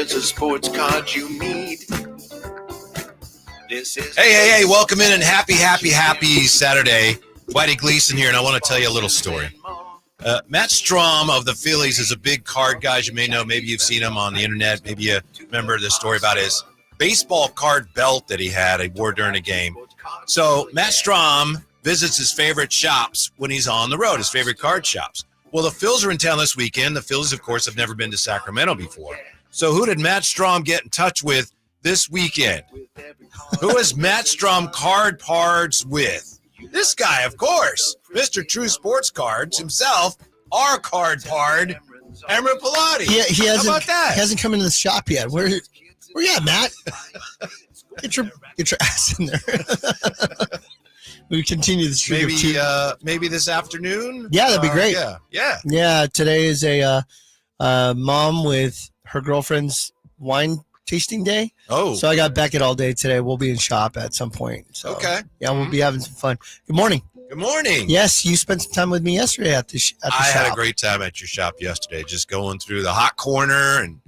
there's a sports card you need. Hey, welcome in and happy Saturday. Whitey Gleason here, and I want to tell you a little story. Matt Strom of the Phillies is a big card guy, as you may know. Maybe you've seen him on the internet. Maybe you remember the story about his baseball card belt that he wore during a game. So Matt Strom visits his favorite shops when he's on the road, his favorite card shops. Well, the Phils are in town this weekend. The Phillies, of course, have never been to Sacramento before. So who did Matt Strom get in touch with this weekend? Who is Matt Strom card pards with? This guy, of course, Mr. True Sports Cards himself, our card pard, Emran Pilati. He hasn't, How about that? He hasn't come into the shop yet. Where you at, Matt? Get your ass in there. We continue the streak of two. Maybe this afternoon? Yeah, that'd be great. Yeah. Today is a mom with her girlfriend's wine tasting day. Oh. So I got Beckett all day today. We'll be in shop at some point. So, okay. Yeah, we'll be having some fun. Good morning. Good morning. Yes, you spent some time with me yesterday at the shop. I had a great time at your shop yesterday, just going through the hot corner and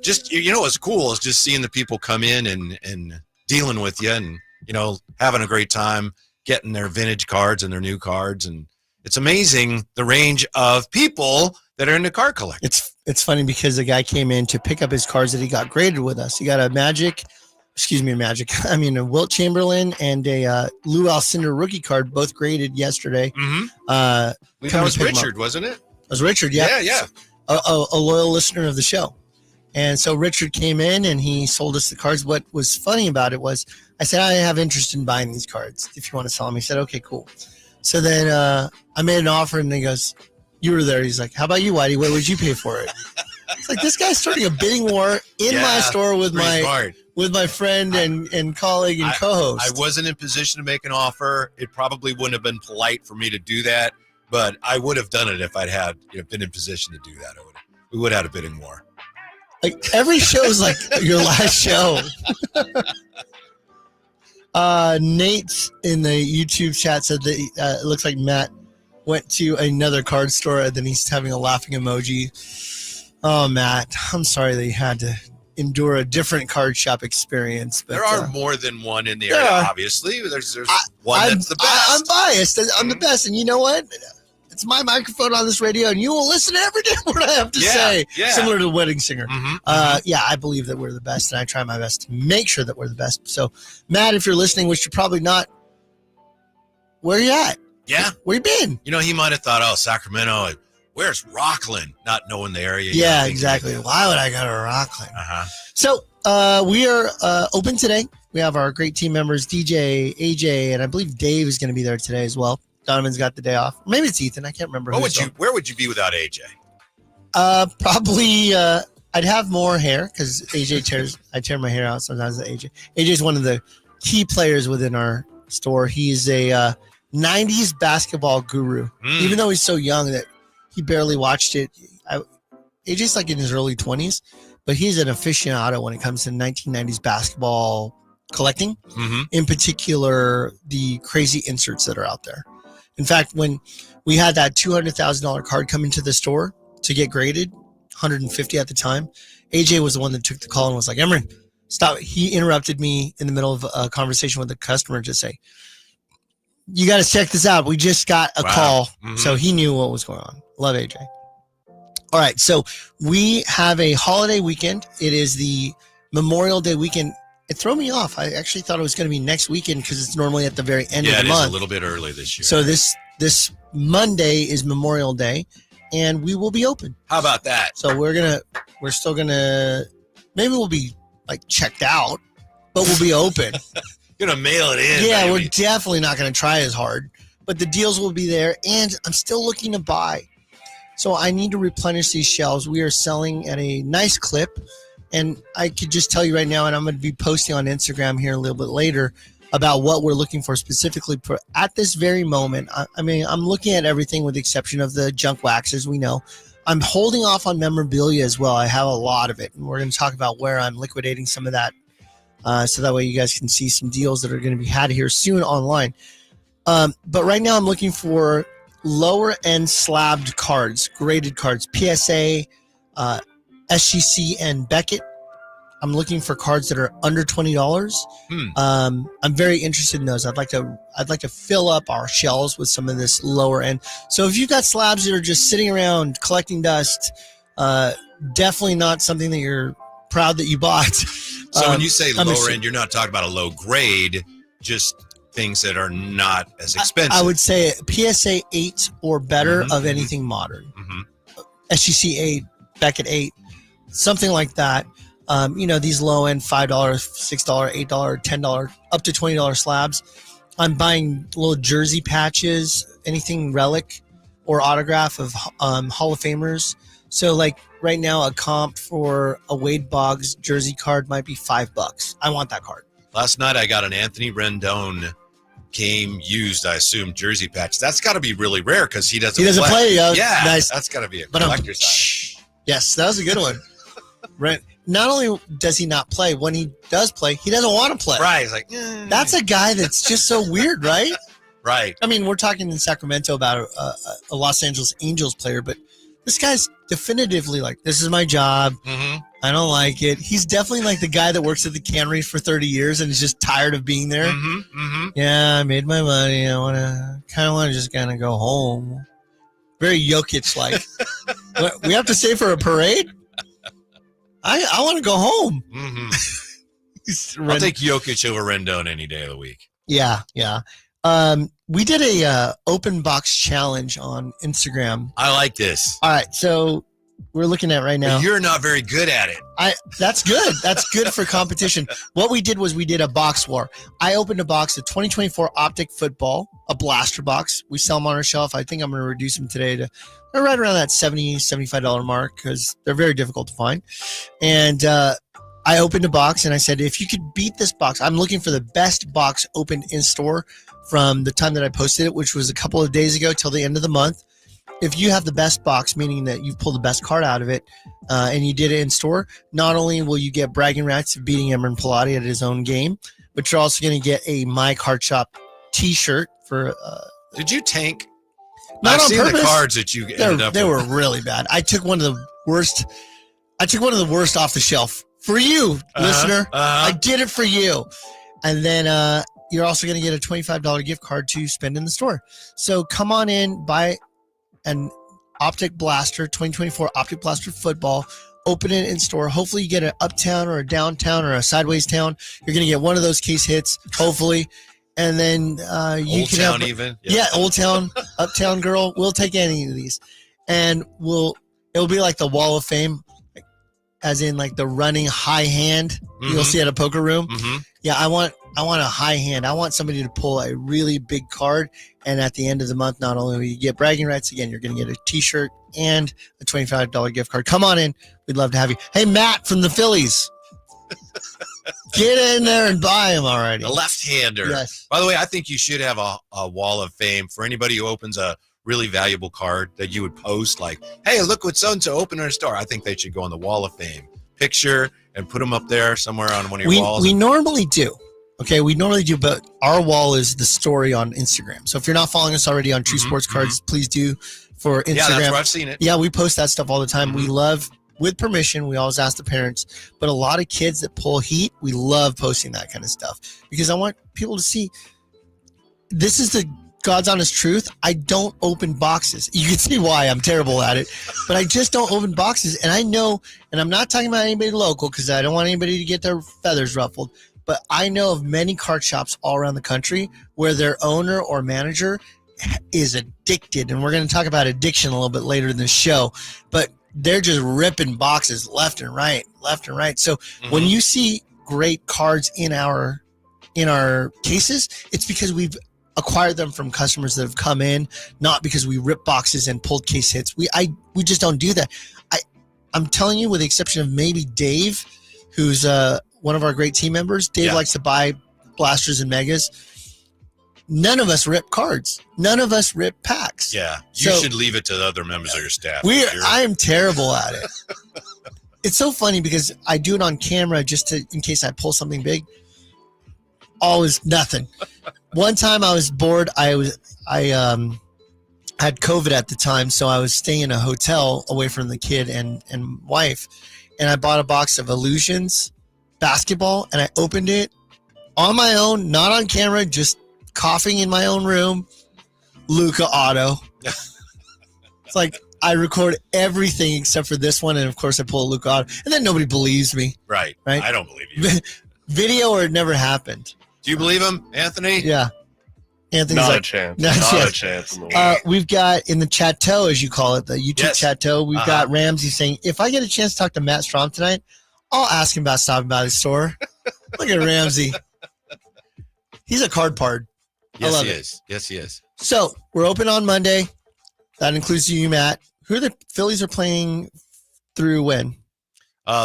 just, what's cool is just seeing the people come in and dealing with you and, having a great time getting their vintage cards and their new cards. And it's amazing the range of people that are into card collecting. It's funny because the guy came in to pick up his cards that he got graded with us. He got a Wilt Chamberlain and a Lou Alcindor rookie card, both graded yesterday. Mm-hmm. That was Richard, wasn't it? It was Richard, yeah. Yeah. A loyal listener of the show. And so Richard came in and he sold us the cards. What was funny about it was I said, I have interest in buying these cards if you want to sell them. He said, okay, cool. So then I made an offer and he goes, you were there. He's like, how about you, Whitey? What would you pay for it? It's like, this guy's starting a bidding war in my store with my friend and colleague and co-host. I wasn't in position to make an offer. It probably wouldn't have been polite for me to do that, but I would have done it if I'd had been in position to do that. We would have had a bidding war. Like every show is like your last show. Nate in the YouTube chat said that it looks like Matt went to another card store and then he's having a laughing emoji. Oh, Matt, I'm sorry that you had to endure a different card shop experience. But there are more than one in the area, obviously. There's one that's the best. I'm biased. I'm the best. And you know what? It's my microphone on this radio, and you will listen to every damn word I have to say, similar to Wedding Singer. Mm-hmm. I believe that we're the best, and I try my best to make sure that we're the best. So, Matt, if you're listening, which you're probably not, where are you at? Yeah. Where you been? He might have thought, Sacramento, where's Rockland? Not knowing the area. Yeah, exactly. Why would I go to Rockland? Uh-huh. So, we are open today. We have our great team members, DJ, AJ, and I believe Dave is going to be there today as well. Donovan's got the day off. Maybe it's Ethan. I can't remember. Where would you be without AJ? Probably I'd have more hair because I tear my hair out sometimes at AJ. AJ's one of the key players within our store. He's a 90s basketball guru. Even though he's so young that he barely watched it. AJ's like in his early 20s, but he's an aficionado when it comes to 1990s basketball collecting. Mm-hmm. In particular, the crazy inserts that are out there. In fact, when we had that $200,000 card come into the store to get graded, $150 at the time, AJ was the one that took the call and was like, Emran, stop. He interrupted me in the middle of a conversation with the customer to say, you got to check this out. We just got a call. Mm-hmm. So he knew what was going on. Love AJ. All right. So we have a holiday weekend. It is the Memorial Day weekend. It threw me off. I actually thought it was going to be next weekend because it's normally at the very end of the month. Yeah, it is a little bit early this year. So this Monday is Memorial Day, and we will be open. How about that? So we're still gonna, maybe we'll be like checked out, but we'll be open. You're gonna mail it in. Yeah, baby. we're definitely not gonna try as hard, but the deals will be there, and I'm still looking to buy. So I need to replenish these shelves. We are selling at a nice clip. And I could just tell you right now, and I'm going to be posting on Instagram here a little bit later about what we're looking for specifically at this very moment. I'm looking at everything with the exception of the junk waxes, we know. I'm holding off on memorabilia as well. I have a lot of it, and we're going to talk about where I'm liquidating some of that so that way you guys can see some deals that are going to be had here soon online. But right now I'm looking for lower-end slabbed cards, graded cards, PSA, SGC and Beckett. I'm looking for cards that are under $20. I'm very interested in those. I'd like to fill up our shelves with some of this lower end. So if you've got slabs that are just sitting around collecting dust, definitely not something that you're proud that you bought. So when you say lower end, you're not talking about a low grade, just things that are not as expensive. I would say PSA 8 or better of anything modern. SGC 8, Beckett 8, something like that. These low end $5, $6, $8, $10, up to $20 slabs. I'm buying little jersey patches, anything relic or autograph of Hall of Famers. So like right now, a comp for a Wade Boggs jersey card might be $5. I want that card. Last night I got an Anthony Rendon game used, I assume, jersey patch. That's got to be really rare because he doesn't play. Yeah, nice. That's got to be a collector's item. Yes, that was a good one. Right. Not only does he not play, when he does play, he doesn't want to play. Right. He's like, that's a guy that's just so weird, right? Right. I mean, we're talking in Sacramento about a Los Angeles Angels player, but this guy's definitively like, this is my job. I don't like it. He's definitely like the guy that works at the cannery for 30 years and is just tired of being there. Yeah, I made my money. I want to just kind of go home. Very Jokic-like. We have to stay for a parade? I want to go home. I'll take Jokic over Rendon any day of the week. Yeah. We did a open box challenge on Instagram. I like this. All right, so we're looking at right now. But you're not very good at it. That's good. That's good for competition. What we did was we did a box war. I opened a box of 2024 Optic Football, a blaster box. We sell them on our shelf. I think I'm going to reduce them today to right around that $70, $75 mark because they're very difficult to find. And I opened a box and I said, if you could beat this box, I'm looking for the best box opened in store from the time that I posted it, which was a couple of days ago till the end of the month. If you have the best box, meaning that you've pulled the best card out of it, and you did it in store, not only will you get bragging rights of beating Emran Pilati at his own game, but you're also going to get a My Card Shop T-shirt for. Did you tank? Not I've on seen purpose. The cards that you ended up. They were really bad. I took one of the worst. Off the shelf for you, listener. I did it for you, and then you're also going to get a $25 gift card to spend in the store. So come on in, buy an Optic Blaster 2024 Optic Blaster Football. Open it in store. Hopefully you get an uptown or a downtown or a sideways town. You're going to get one of those case hits, hopefully. And then you Old can Town have even. Yeah, Old Town, Uptown Girl. We'll take any of these. And it'll be like the Wall of Fame, as in like the running high hand you'll see at a poker room. Yeah, I want a high hand. I want somebody to pull a really big card. And at the end of the month, not only will you get bragging rights, again, you're going to get a T-shirt and a $25 gift card. Come on in. We'd love to have you. Hey, Matt from the Phillies. Get in there and buy him already. The left-hander. Yes. By the way, I think you should have a wall of fame for anybody who opens a really valuable card that you would post like, hey, look what so-and-so opened in our store. I think they should go on the wall of fame picture and put them up there somewhere on one of your walls. We normally do. Okay, we normally do, but our wall is the story on Instagram. So if you're not following us already on True Sports Cards, please do for Instagram. Yeah, that's where I've seen it. Yeah, we post that stuff all the time. We love, with permission, we always ask the parents, but a lot of kids that pull heat, we love posting that kind of stuff because I want people to see this is the God's honest truth. I don't open boxes. You can see why I'm terrible at it, but I just don't open boxes. And I know, and I'm not talking about anybody local because I don't want anybody to get their feathers ruffled, but I know of many card shops all around the country where their owner or manager is addicted. And we're going to talk about addiction a little bit later in the show, but they're just ripping boxes left and right. So when you see great cards in our cases, it's because we've acquired them from customers that have come in, not because we rip boxes and pulled case hits. We just don't do that. I'm telling you, with the exception of maybe Dave, who's one of our great team members. Dave likes to buy blasters and megas. None of us rip cards. None of us rip packs. Yeah, you should leave it to the other members of your staff. I am terrible at it. It's so funny because I do it on camera just in case I pull something big. Always nothing. One time I was bored. I had COVID at the time, so I was staying in a hotel away from the kid and wife. and I bought a box of Illusions basketball, and I opened it on my own, not on camera, just coughing in my own room. Luka auto. It's like I record everything except for this one, and of course I pull a Luka auto, and then nobody believes me. Right. Right? I don't believe you. Video or it never happened. Do you believe him, Anthony? Yeah. Anthony's Not like, a chance. Not a Not chance. a chance in the world. we've got in the chateau, as you call it, the YouTube Yes. chateau, we've Uh-huh. got Ramsey saying, if I get a chance to talk to Matt Strom tonight, I'll ask him about stopping by the store. Look at Ramsey. He's a card pard. Yes, love he it. is. Yes, he is. So we're open on Monday. That includes you, Matt. Who are the Phillies are playing through when?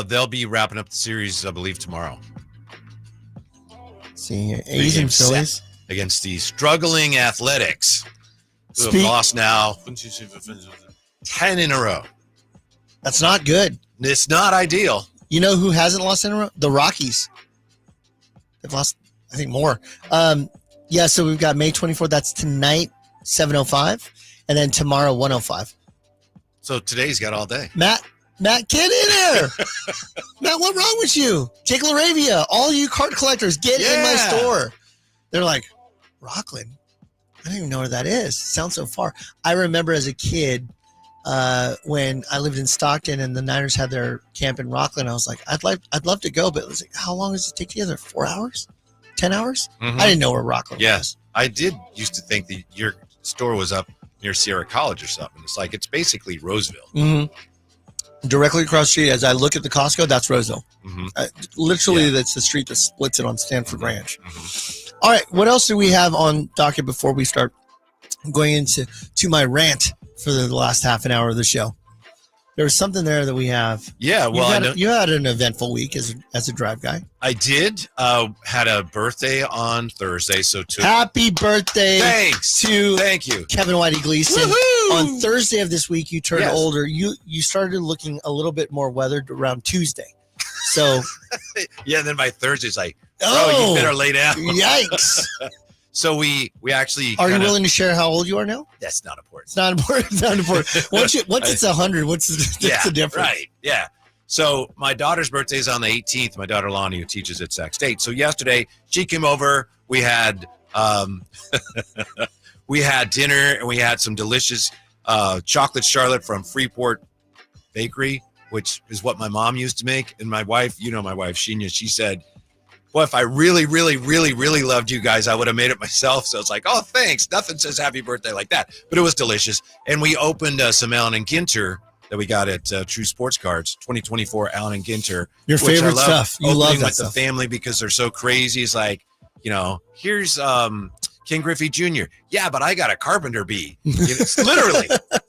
They'll be wrapping up the series, I believe, tomorrow. Let's see here. A's and Game set Phillies. against the struggling Athletics, who have Speak- lost now 10 in a row. That's not good. It's not ideal. You know who hasn't lost in a row? The Rockies. They've lost, I think, more. Yeah, so we've got May 24th. That's tonight, 7:05. And then tomorrow, 1:05. So today's got all day. Matt, get in there. Matt, what's wrong with you? Jake LaRavia, all you card collectors, get in my Yeah. store. They're like, Rockland? I don't even know where that is. Sounds so far. I remember as a kid when I lived in Stockton and the Niners had their camp in Rockland. I was like, I'd love to go, but it was like, how long does it take to get there? 4 hours? 10 hours? Mhm. I didn't know where Rockland Yeah. was. I did used to think that your store was up near Sierra College or something. It's like, it's basically Roseville. Mm-hmm. Directly across the street, as I look at the Costco, that's Roseville. Mhm. Literally, Yeah. that's the street that splits it on Stanford Ranch. Mhm. All right, what else do we have on docket before we start going into my rant for the last half an hour of the show? There was something there that we have. Yeah, well, I know. You had an eventful week as a drive guy. I did. Had a birthday on Thursday, so Happy birthday thanks. to Thank you. Kevin Whitey Gleason. Woohoo! On Thursday of this week, you turned Yes. older. You started looking a little bit more weathered around Tuesday. So, Yeah, and then by Thursday's like, oh, you better lay down. yikes. So we actually Are you kinda- willing to share how old you are now? That's not important. It's not important. It's not important. Once it's 100, what's the difference? Right. Yeah. So my daughter's birthday is on the 18th. My daughter Lonnie, who teaches at Sac State. So yesterday she came over. We had we had dinner and we had some delicious chocolate Charlotte from Freeport Bakery, which is what my mom used to make. And my wife, you know my wife, Sheena, she said, boy, if I really, really, really, really loved you guys, I would have made it myself. So it's like, oh, thanks. Nothing says happy birthday like that. But it was delicious. And we opened some Allen and Ginter that we got at True Sports Cards, 2024 Allen and Ginter. Your which I favorite love stuff. You opening love that with stuff. the family because they're so crazy. It's like, you know, here's Ken Griffey Jr. Yeah, but I got a carpenter bee. You know, it's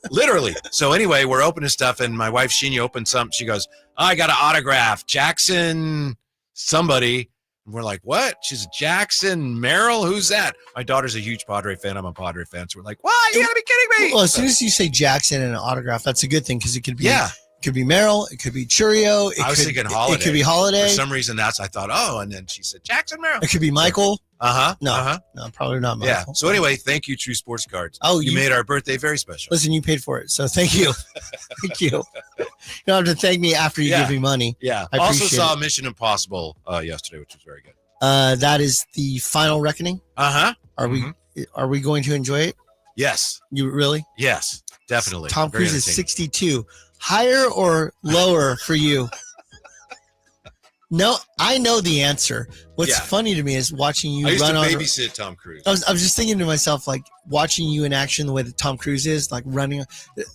literally. So anyway, we're opening stuff, and my wife Sheena opened some. She goes, oh, I got an autograph, Jackson somebody. And we're like, what? She's Jackson Merrill. Who's that? My daughter's a huge Padre fan. I'm a Padre fan. So we're like, what? You gotta be kidding me. Well, as soon as you say Jackson and an autograph, that's a good thing because it could be Yeah. it could be Merrill, it could be Churio, I was thinking Holiday. It could be Holiday. For some reason, I thought, oh, and then she said Jackson Merrill. It could be Michael. Uh-huh. No, Uh-huh. no, probably not Yeah. Michael. So anyway, thank you, True Sports Cards. Oh, you you- made our birthday very special. Listen, you paid for it, so thank you. Thank you. You don't have to thank me after you Yeah. give me money. Yeah. I Also appreciate saw it. Mission Impossible yesterday, which was very good. That is the final reckoning. Uh-huh. Are we going to enjoy it? Yes. You really? Yes. Definitely. Tom Very Cruise is entertaining. 62. Higher or lower for you? No, I know the answer. What's Yeah. funny to me is watching you I used to run on. babysit Tom Cruise. I was just thinking to myself, like watching you in action, the way that Tom Cruise is, like running.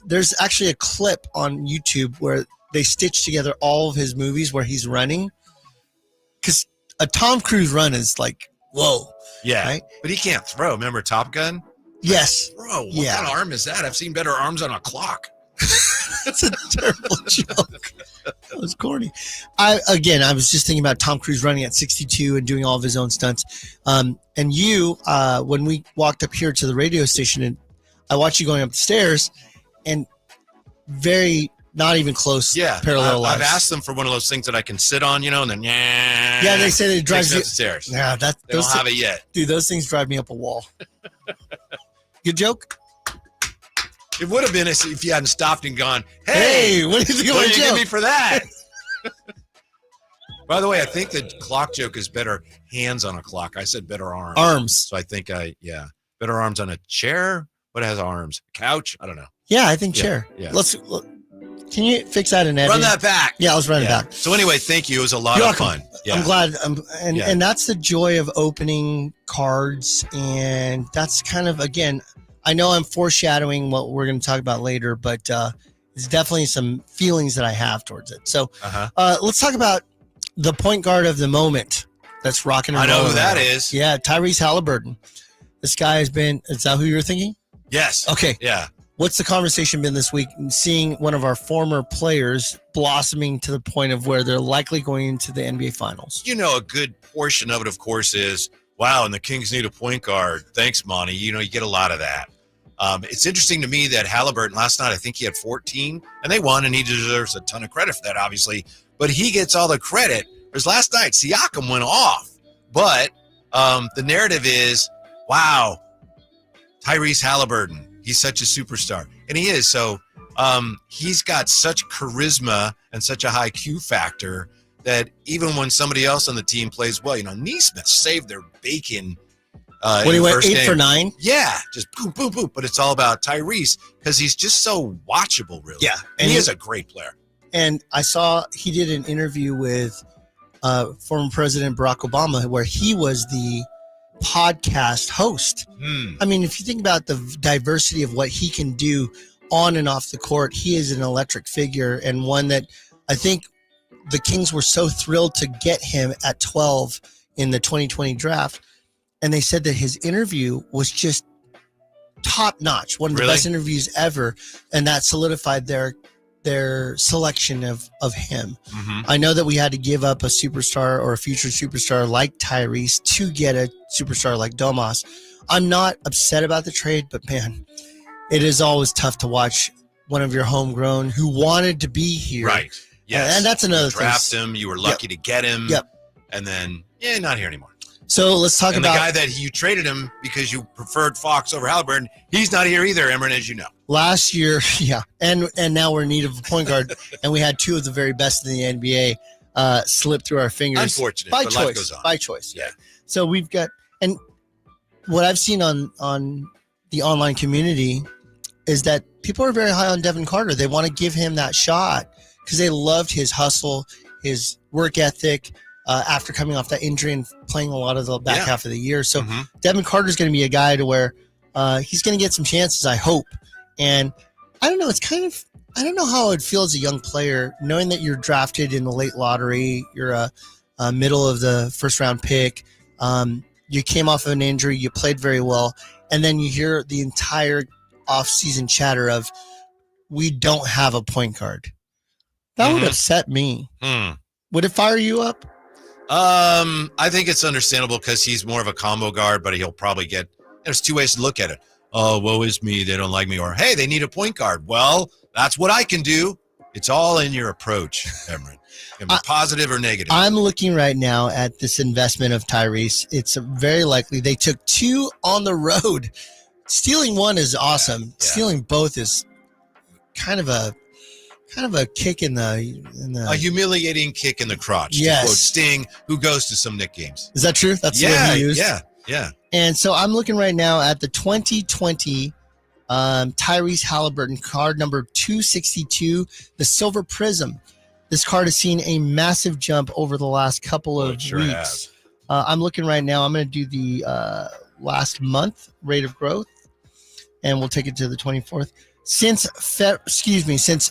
There's actually a clip on YouTube where they stitch together all of his movies where he's running. Because a Tom Cruise run is like, whoa. Yeah. Right? But he can't throw. Remember Top Gun? Yes. Bro, what Yeah. kind of arm is that? I've seen better arms on a clock. That's a terrible joke. That was corny. I was just thinking about Tom Cruise running at 62 and doing all of his own stunts. And you, when we walked up here to the radio station, and I watched you going up the stairs, and very not even close. Yeah. parallel I've lives. asked them for one of those things that I can sit on, and then Yeah, they say that it drives takes you. up the stairs. Yeah, They don't have it yet. dude. Those things drive me up a wall. Good joke. It would have been if you hadn't stopped and gone, hey, What do you think of what my did you give joke? me for that? By the way, I think the clock joke is better hands on a clock. I said better arms. Arms. So I think better arms on a chair. What has arms? Couch? I don't know. Yeah, I think chair. Yeah. Can you fix that in editing? Run that back. Yeah, let's run it back. So anyway, thank you. It was a lot You're of welcome. fun. Yeah. I'm glad. And that's the joy of opening cards. And that's kind of, again, I know I'm foreshadowing what we're going to talk about later, but it's definitely some feelings that I have towards it. So let's talk about the point guard of the moment that's rocking and I know rolling who that right now. is. Yeah, Tyrese Halliburton. This guy has been, is that who you were thinking? Yes. Okay. Yeah. What's the conversation been this week? Seeing one of our former players blossoming to the point of where they're likely going into the NBA Finals. You know, a good portion of it, of course, is, wow, and the Kings need a point guard. Thanks, Monty. You know, you get a lot of that. It's interesting to me that Halliburton last night, I think he had 14, and they won, and he deserves a ton of credit for that, obviously. But he gets all the credit. Whereas last night, Siakam went off. But the narrative is, wow, Tyrese Halliburton. He's such a superstar. And he is. So he's got such charisma and such a high Q factor that even when somebody else on the team plays well, you know, Neesmith saved their bacon. When he went 8 for 9? Yeah, just boom, boom, boom. But it's all about Tyrese because he's just so watchable, really. Yeah. And he is a great player. And I saw he did an interview with former President Barack Obama where he was the podcast host. I mean, if you think about the diversity of what he can do on and off the court, he is an electric figure and one that I think the Kings were so thrilled to get him at 12 in the 2020 draft. And they said that his interview was just top notch, one of the best interviews ever. And that solidified their selection of him. I know that we had to give up a superstar or a future superstar like Tyrese to get a superstar like Domas. I'm not upset about the trade, but man, it is always tough to watch one of your homegrown who wanted to be here. Right. Yes. And that's another you thing. Draft him. You were lucky to get him. Yep. And then, not here anymore. So let's talk and about the guy that you traded him because you preferred Fox over Halliburton. He's not here either, Emran, as you know. Last year. Yeah. And now we're in need of a point guard. And we had two of the very best in the NBA slip through our fingers. Unfortunate, by but choice. life goes on. By choice. Yeah. So we've got, and what I've seen on the online community is that people are very high on Devin Carter. They want to give him that shot because they loved his hustle, his work ethic after coming off that injury and playing a lot of the back half of the year. So Devin Carter's going to be a guy to where he's going to get some chances, I hope. And I don't know, it's kind of, I don't know how it feels as a young player knowing that you're drafted in the late lottery. You're a middle of the first round pick. You came off of an injury. You played very well. And then you hear the entire offseason chatter of, we don't have a point guard. That would upset me. Would it fire you up? I think it's understandable because he's more of a combo guard, but he'll probably get, there's two ways to look at it. Oh, woe is me. They don't like me. Or, hey, they need a point guard. Well, that's what I can do. It's all in your approach, Emran. Can be positive or negative. I'm looking right now at this investment of Tyrese. It's very likely they took 2 on the road. Stealing one is awesome. Yeah. Stealing both is kind of a kick in the a humiliating kick in the crotch. Yes. To quote Sting, who goes to some Knick games. Is that true? That's the word he used? Yeah. And so I'm looking right now at the 2020 Tyrese Halliburton card number 262, the Silver Prism. This card has seen a massive jump over the last couple of weeks. I'm looking right now. I'm going to do the last month rate of growth, and we'll take it to the 24th. Since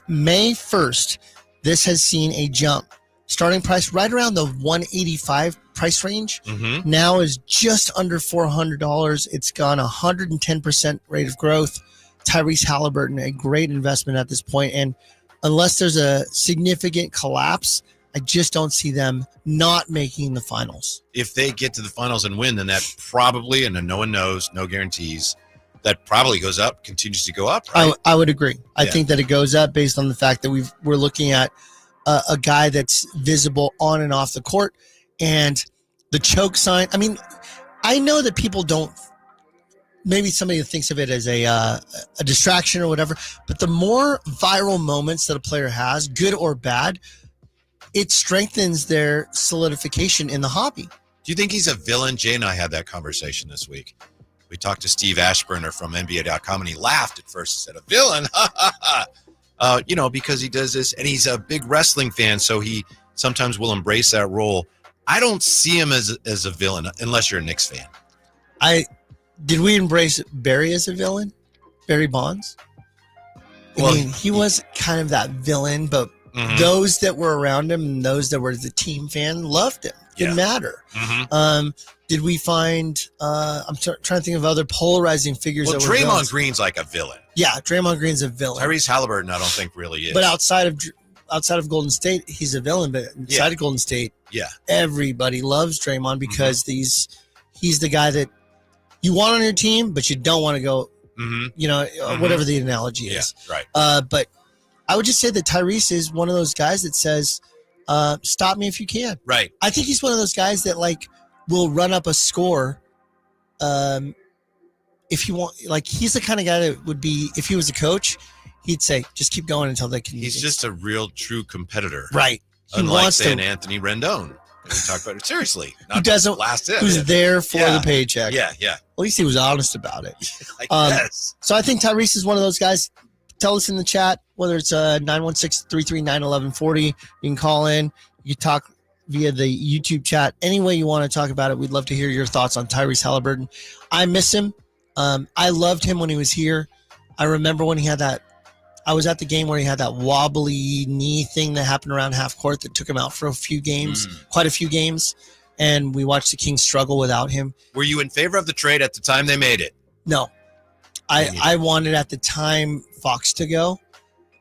May 1st, this has seen a jump. Starting price right around the $185 price range. Now is just under $400. It's gone 110% rate of growth. Tyrese Halliburton, a great investment at this point. And unless there's a significant collapse, I just don't see them not making the finals. If they get to the finals and win, then that probably, and no one knows, no guarantees, that probably goes up, continues to go up, right? I would agree. I think that it goes up based on the fact that we're looking at a guy that's visible on and off the court. And the choke sign, I mean, I know that people don't, maybe somebody thinks of it as a distraction or whatever, but the more viral moments that a player has, good or bad, it strengthens their solidification in the hobby. Do you think he's a villain? Jay and I had that conversation this week. We talked to Steve Ashburner from NBA.com, and he laughed at first and said, "A villain?" Because he does this, and he's a big wrestling fan, so he sometimes will embrace that role. I don't see him as a villain unless you're a Knicks fan. Did we embrace Barry as a villain? Barry Bonds? I mean, he was kind of that villain, but those that were around him and those that were the team fan loved him. Didn't matter. Did we find? I'm trying to think of other polarizing figures. Well, that were Draymond villains. Green's like a villain. Yeah, Draymond Green's a villain. Tyrese Halliburton, I don't think really is. But outside of Golden State, he's a villain. But inside of Golden State, everybody loves Draymond because he's the guy that you want on your team, but you don't want to go. Whatever the analogy is. Right. But I would just say that Tyrese is one of those guys that says, "Stop me if you can." Right. I think he's one of those guys that will run up a score. If you want, he's the kind of guy that would be, if he was a coach, he'd say, "Just keep going until they can." He's just a real, true competitor. Right. He Unlike, wants say, to. Anthony Rendon. We talk about it seriously. Who doesn't? Last it. Who's there for the paycheck? Yeah. At least he was honest about it. Yes. So I think Tyrese is one of those guys. Tell us in the chat, whether it's 916-339-1140. You can call in. You can talk via the YouTube chat. Any way you want to talk about it, we'd love to hear your thoughts on Tyrese Halliburton. I miss him. I loved him when he was here. I remember when he had that. I was at the game where he had that wobbly knee thing that happened around half court that took him out for a few games, quite a few games. And we watched the Kings struggle without him. Were you in favor of the trade at the time they made it? No. I wanted at the time Fox to go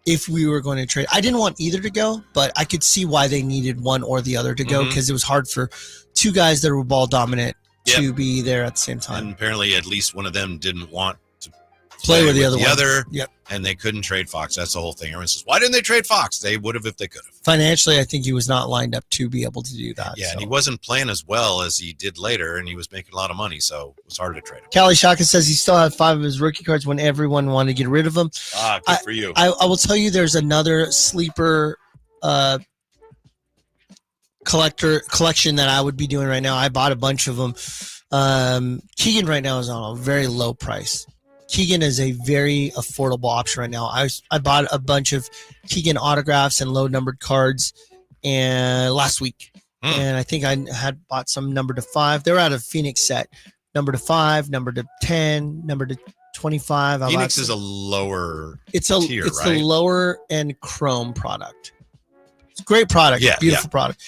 if we were going to trade. I didn't want either to go, but I could see why they needed one or the other to go because it was hard for two guys that were ball dominant to be there at the same time. And apparently at least one of them didn't want to play with the other one. Yep. And they couldn't trade Fox. That's the whole thing. Everyone says, why didn't they trade Fox? They would have if they could have. Financially, I think he was not lined up to be able to do that. Yeah, and he wasn't playing as well as he did later, and he was making a lot of money, so it was harder to trade him. Callie Shaka says he still had 5 of his rookie cards when everyone wanted to get rid of them. Good for you. I will tell you there's another sleeper collection that I would be doing right now. I bought a bunch of them. Keegan right now is on a very low price. Keegan is a very affordable option right now. I bought a bunch of Keegan autographs and low numbered cards last week. And I think I had bought some number to 5. They were out of Phoenix set. Number to 5, number to 10, number to 25. Phoenix is a lower tier, it's right? the lower end chrome product. It's a great product. Beautiful product.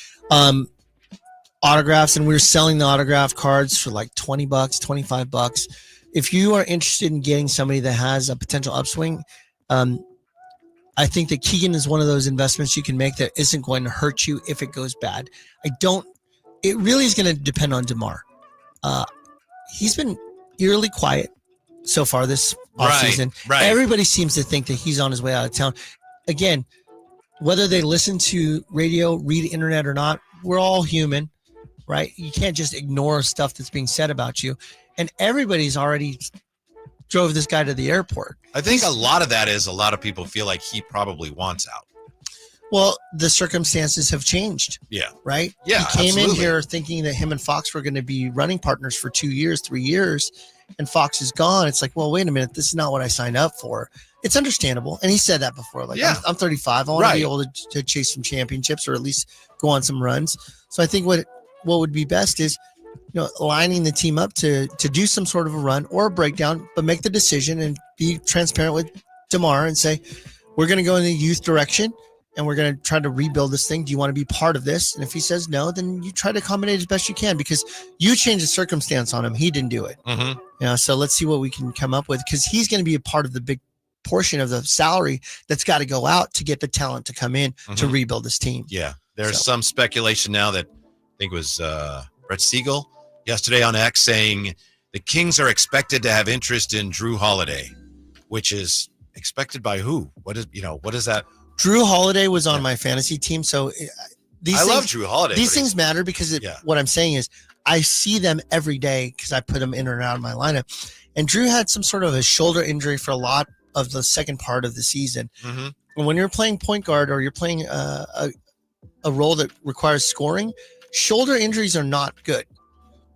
Autographs, and we were selling the autograph cards for like $20, $25. If you are interested in getting somebody that has a potential upswing, I think that Keegan is one of those investments you can make that isn't going to hurt you if it goes bad. It really is going to depend on DeMar. He's been eerily quiet so far this offseason. Right. Everybody seems to think that he's on his way out of town. Again, whether they listen to radio, read internet or not, we're all human, right? You can't just ignore stuff that's being said about you. And everybody's already drove this guy to the airport. I think a lot of that is a lot of people feel like he probably wants out. Well, the circumstances have changed. Yeah. Right? Yeah, he came absolutely. in here thinking that him and Fox were going to be running partners for 2 years, 3 years, and Fox is gone. It's like, well, wait a minute. This is not what I signed up for. It's understandable. And he said that before. I'm 35. I want to be able to chase some championships or at least go on some runs. So I think what would be best is, lining the team up to do some sort of a run or a breakdown, but make the decision and be transparent with DeMar and say, we're going to go in the youth direction and we're going to try to rebuild this thing. Do you want to be part of this? And if he says no, then you try to accommodate as best you can because you changed the circumstance on him. He didn't do it. So let's see what we can come up with because he's going to be a part of the big portion of the salary that's got to go out to get the talent to come in to rebuild this team. Yeah. There's some speculation now that I think it was Brett Siegel yesterday on X saying the Kings are expected to have interest in Drew Holiday, which is expected by who? What is that? Drew Holiday was on my fantasy team. So I love Drew Holiday. These things matter because what I'm saying is I see them every day because I put them in or out of my lineup. And Drew had some sort of a shoulder injury for a lot of the second part of the season. And when you're playing point guard or you're playing a a role that requires scoring, shoulder injuries are not good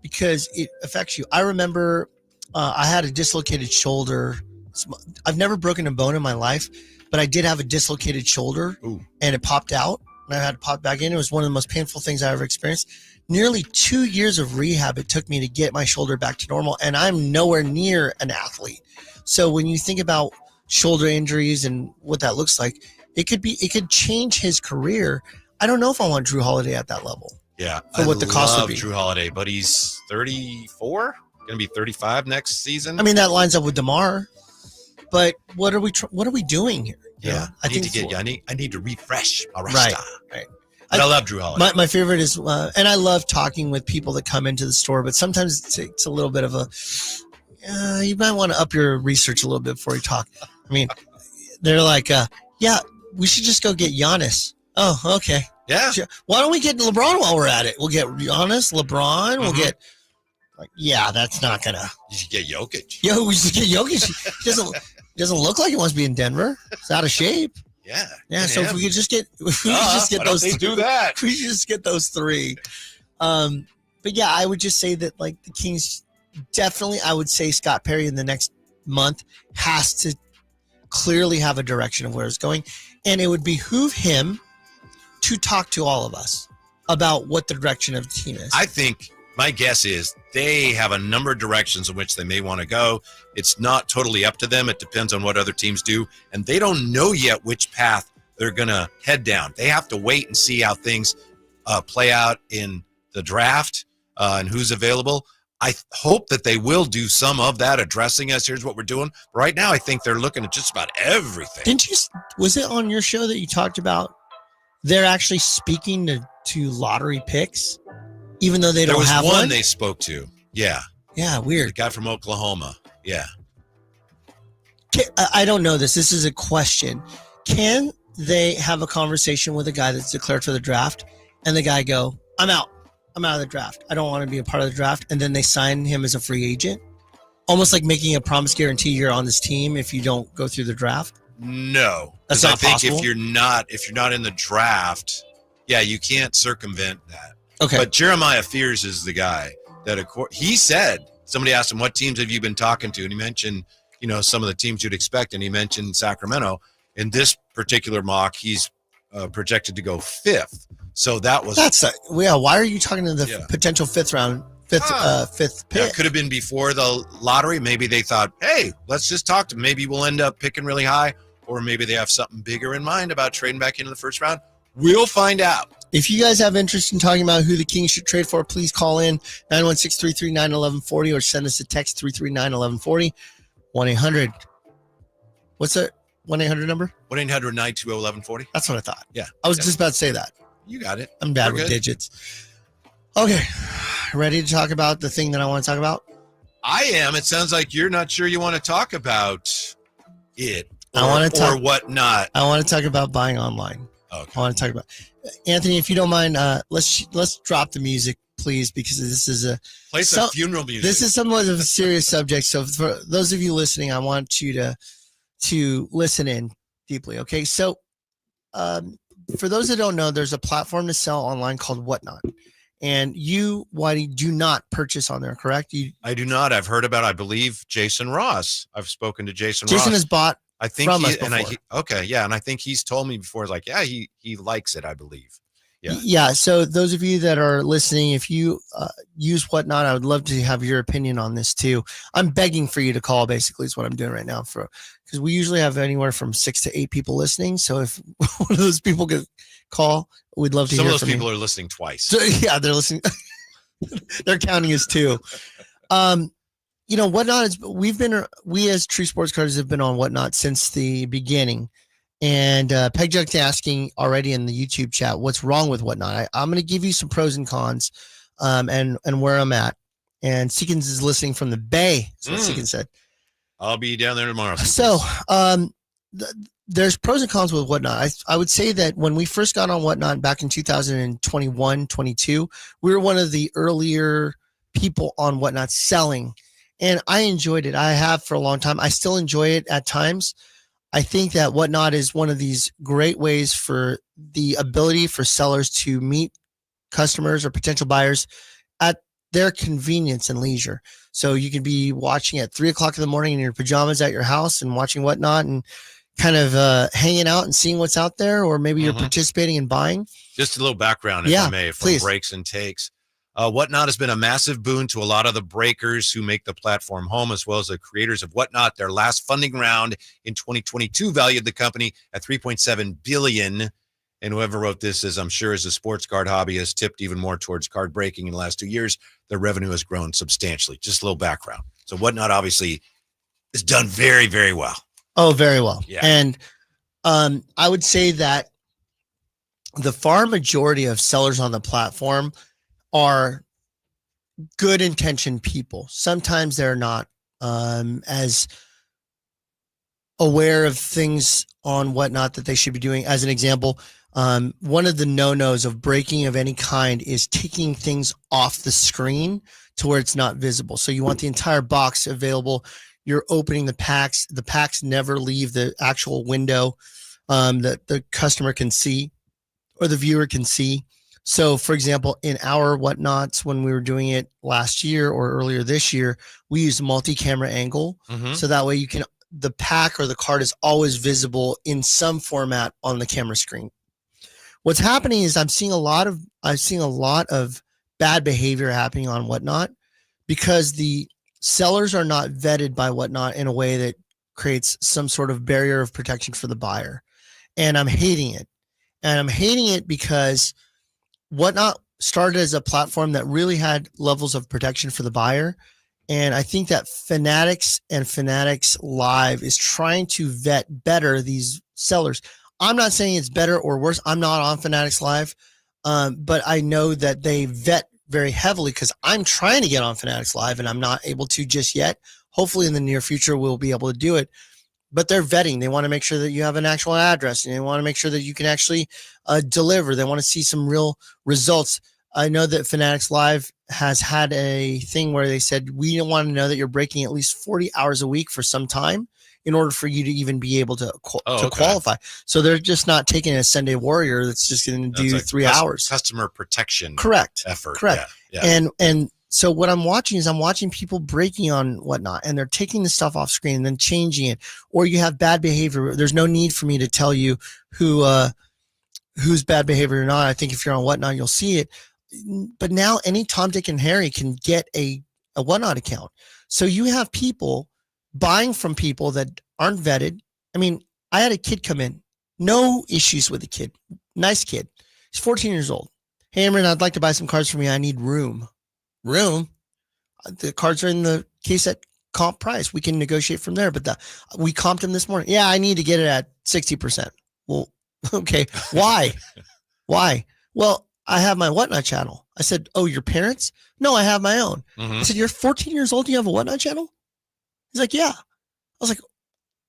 because it affects you. I remember I had a dislocated shoulder. I've never broken a bone in my life, but I did have a dislocated shoulder. Ooh. And it popped out and I had to pop back in. It was one of the most painful things I ever experienced. Nearly 2 years of rehab it took me to get my shoulder back to normal, and I'm nowhere near an athlete. So when you think about shoulder injuries and what that looks like, it could change his career. I don't know if I want Drew Holiday at that level. Yeah, For what the cost would be. Drew Holiday, but he's 34, going to be 35 next season. I mean, that lines up with DeMar. But what are we doing here? Yeah, I need to refresh my Right, roster. right. But I love Drew Holiday. My favorite is, and I love talking with people that come into the store, but sometimes it's a little bit of you might want to up your research a little bit before you talk. I mean, they're like, yeah, we should just go get Giannis. Oh, okay. Yeah. Why don't we get LeBron while we're at it? We'll get Giannis, LeBron. We'll get, that's not going to. You should get Jokic. We should get Jokic. He doesn't look like he wants to be in Denver. He's out of shape. Yeah. Yeah. So if we could just get, those. Do that. We should just get those three. But yeah, I would just say that like the Kings definitely, I would say Scott Perry in the next month has to clearly have a direction of where it's going. And it would behoove him to talk to all of us about what the direction of the team is. I think my guess is they have a number of directions in which they may want to go. It's not totally up to them. It depends on what other teams do. And they don't know yet which path they're going to head down. They have to wait and see how things play out in the draft and who's available. I hope that they will do some of that, addressing us. Here's what we're doing. Right now, I think they're looking at just about everything. Was it on your show that you talked about they're actually speaking to lottery picks, even though they don't have one? There was one they spoke to. Yeah. Yeah, weird. The guy from Oklahoma. Yeah. I don't know this. This is a question. Can they have a conversation with a guy that's declared for the draft and the guy go, I'm out of the draft. I don't want to be a part of the draft. And then they sign him as a free agent, almost like making a promise guarantee you're on this team if you don't go through the draft. No, that's not possible. If you're not in the draft, yeah, you can't circumvent that. Okay. But Jeremiah Fears is the guy that he said, somebody asked him, what teams have you been talking to? And he mentioned, some of the teams you'd expect. And he mentioned Sacramento. In this particular mock, he's projected to go 5th. So why are you talking to the potential fifth pick? That could have been before the lottery. Maybe they thought, hey, let's just talk to him. Maybe we'll end up picking really high, or maybe they have something bigger in mind about trading back into the first round. We'll find out. If you guys have interest in talking about who the Kings should trade for, please call in 916-339-1140 or send us a text 339-1140. 1-800. What's that 1-800 number? 1-800-920-1140. That's what I thought. Yeah. I was just about to say that. You got it. I'm bad with digits. Okay. Ready to talk about the thing that I want to talk about? I am. It sounds like you're not sure you want to talk about it or whatnot. I want to talk about buying online. Okay. I want to talk about Anthony, if you don't mind, let's drop the music, please, because this is play some funeral music. This is somewhat of a serious subject. So for those of you listening, I want you to listen in deeply. Okay. So for those that don't know, there's a platform to sell online called Whatnot. And you, Whitey, do not purchase on there, correct? I do not. I've heard about, I believe, Jason Ross. I've spoken to Jason Ross. Jason has bought from us before. And I think he's told me before, like, yeah, he likes it, I believe. Yeah. So those of you that are listening, if you use Whatnot, I would love to have your opinion on this too. I'm begging for you to call, basically, is what I'm doing right now, because we usually have anywhere from 6 to 8 people listening. So if one of those people could call, we'd love to hear from you. Some of those people are listening twice. So, yeah, they're listening. They're counting us too. Whatnot is, we as True Sports Cards have been on Whatnot since the beginning. And Peg Junk's asking already in the YouTube chat, what's wrong with Whatnot? I'm going to give you some pros and cons and where I'm at. And Seekins is listening from the Bay. That's what Seekins said. I'll be down there tomorrow. So there's pros and cons with Whatnot. I would say that when we first got on Whatnot back in 2021, 22, we were one of the earlier people on Whatnot selling. And I enjoyed it. I have for a long time. I still enjoy it at times. I think that Whatnot is one of these great ways for the ability for sellers to meet customers or potential buyers at their convenience and leisure. So you could be watching at 3 o'clock in the morning in your pajamas at your house and watching Whatnot and kind of hanging out and seeing what's out there, or maybe you're participating in buying. Just a little background, if I may, from please. Breaks and Takes. Whatnot has been a massive boon to a lot of the breakers who make the platform home, as well as the creators of Whatnot. Their last funding round in 2022 valued the company at $3.7 billion. And whoever wrote this is, I'm sure, as a sports card hobbyist, tipped even more towards card breaking in the last 2 years. Their revenue has grown substantially. Just a little background. So Whatnot obviously is done very, very well. Oh, very well. Yeah. And I would say that the far majority of sellers on the platform are good intentioned people. Sometimes they're not as aware of things on Whatnot that they should be doing. As an example, one of the no-nos of breaking of any kind is taking things off the screen to where it's not visible. So you want the entire box available. You're opening the packs. The packs never leave the actual window that the customer can see or the viewer can see. So, for example, in our Whatnots, when we were doing it last year or earlier this year, we used multi-camera angle. So that way the pack or the card is always visible in some format on the camera screen. What's happening is I'm seeing a lot of bad behavior happening on Whatnot because the sellers are not vetted by Whatnot in a way that creates some sort of barrier of protection for the buyer. And I'm hating it. And I'm hating it because Whatnot started as a platform that really had levels of protection for the buyer. And I think that Fanatics and Fanatics Live is trying to vet better these sellers. I'm not saying it's better or worse. I'm not on Fanatics Live, but I know that they vet very heavily because I'm trying to get on Fanatics Live and I'm not able to just yet. Hopefully in the near future, we'll be able to do it. But they're vetting. They want to make sure that you have an actual address and they want to make sure that you can actually deliver. They want to see some real results. I know that Fanatics Live has had a thing where they said, we want to know that you're breaking at least 40 hours a week for some time in order for you to even be able to qualify. So they're just not taking a Sunday Warrior that's just going to do 3 hours. Customer protection effort. Correct. Yeah. And so what I'm watching is I'm watching people breaking on Whatnot and they're taking the stuff off screen and then changing it, or you have bad behavior. There's no need for me to tell you who's bad behavior or not. I think if you're on Whatnot, you'll see it. But now any Tom, Dick, and Harry can get a Whatnot account. So you have people buying from people that aren't vetted. I mean, I had a kid come in, no issues with the kid. Nice kid. He's 14 years old. Hey, Amron, I'd like to buy some cards for me. I need room. The cards are in the case at comp price. We can negotiate from there, but we comped him this morning. Yeah, I need to get it at 60%. Well, okay. Why? Well, I have my Whatnot channel. I said, oh, your parents? No, I have my own. I said, you're 14 years old. Do you have a Whatnot channel? He's like, yeah. I was like,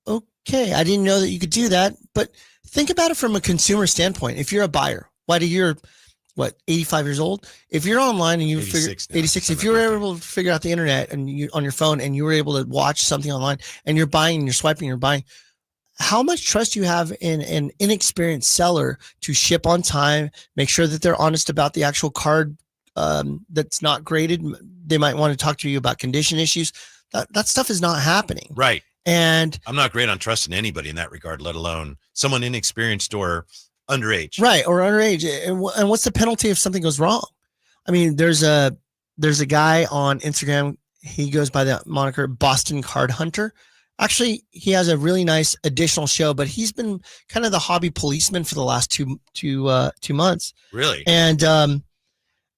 okay. I didn't know that you could do that, but think about it from a consumer standpoint. If you're a buyer, you're 85 years old. If you're online and you 86, if you were able to figure out the internet and you on your phone and you were able to watch something online and you're buying and you're swiping, you're buying, how much trust do you have in an inexperienced seller to ship on time, make sure that they're honest about the actual card that's not graded? They might want to talk to you about condition issues. That stuff is not happening. Right. And I'm not great on trusting anybody in that regard, let alone someone inexperienced or underage. Right. Or underage. And what's the penalty if something goes wrong? I mean, there's a guy on Instagram. He goes by the moniker Boston Card Hunter. Actually, he has a really nice additional show, but he's been kind of the hobby policeman for the last two months. Really? And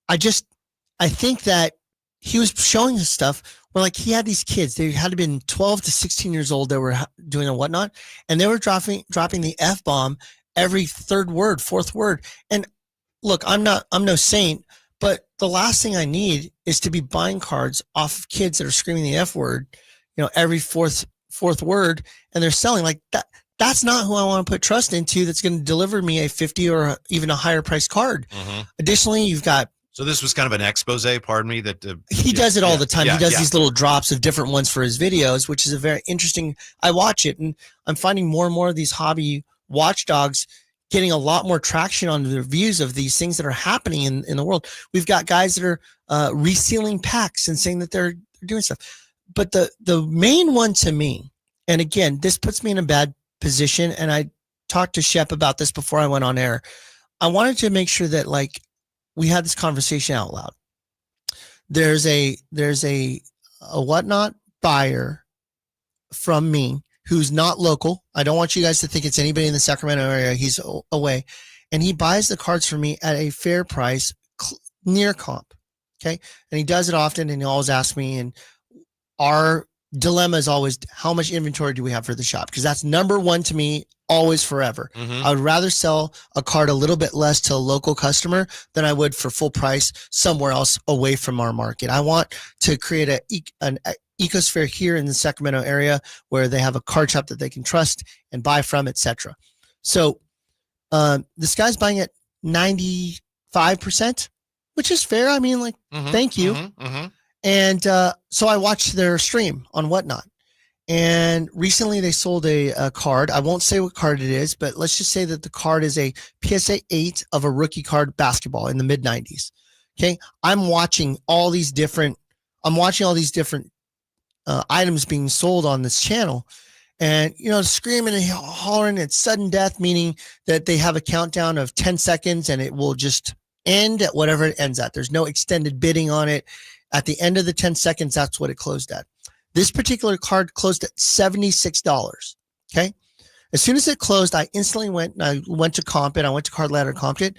I think that he was showing us stuff where, like, he had these kids. They had to been 12 to 16 years old. They were doing a Whatnot, and they were dropping the F-bomb every third word, fourth word. And look, I'm no saint, but the last thing I need is to be buying cards off of kids that are screaming the F word, every fourth word, and they're selling like that. That's not who I want to put trust into. That's going to deliver me a 50 or even a higher price card. Additionally, you've got So this was kind of an expose, pardon me, that He does it all the time. yeah, He does yeah. these little drops of different ones for his videos, which is a very interesting. I watch it, and I'm finding more and more of these hobby watchdogs getting a lot more traction on the reviews of these things that are happening in the world. We've got guys that are resealing packs and saying that they're doing stuff. But the main one to me, and again, this puts me in a bad position, and I talked to Shep about this before I went on air. I wanted to make sure that like we had this conversation out loud. There's a whatnot buyer from me who's not local. I don't want you guys to think it's anybody in the Sacramento area. He's away, and he buys the cards for me at a fair price, near comp. Okay, and he does it often, and he always asks me. And our dilemma is always, how much inventory do we have for the shop? Because that's number one to me, always, forever. Mhm. I would rather sell a card a little bit less to a local customer than I would for full price somewhere else away from our market. I want to create an ecosphere here in the Sacramento area where they have a card shop that they can trust and buy from, etc. So this guy's buying at 95%, which is fair. I mean, like, Mhm, thank you. mhm, mhm. And so I watched their stream on Whatnot. And recently they sold a card. I won't say what card it is, but let's just say that the card is a PSA 8 of a rookie card basketball in the mid 90s. Okay. I'm watching all these different items being sold on this channel, and, screaming and hollering. It's sudden death, meaning that they have a countdown of 10 seconds and it will just end at whatever it ends at. There's no extended bidding on it. At the end of the 10 seconds, that's what it closed at. This particular card closed at $76. Okay. As soon as it closed, I instantly went to comp it. I went to Card Ladder, comped it.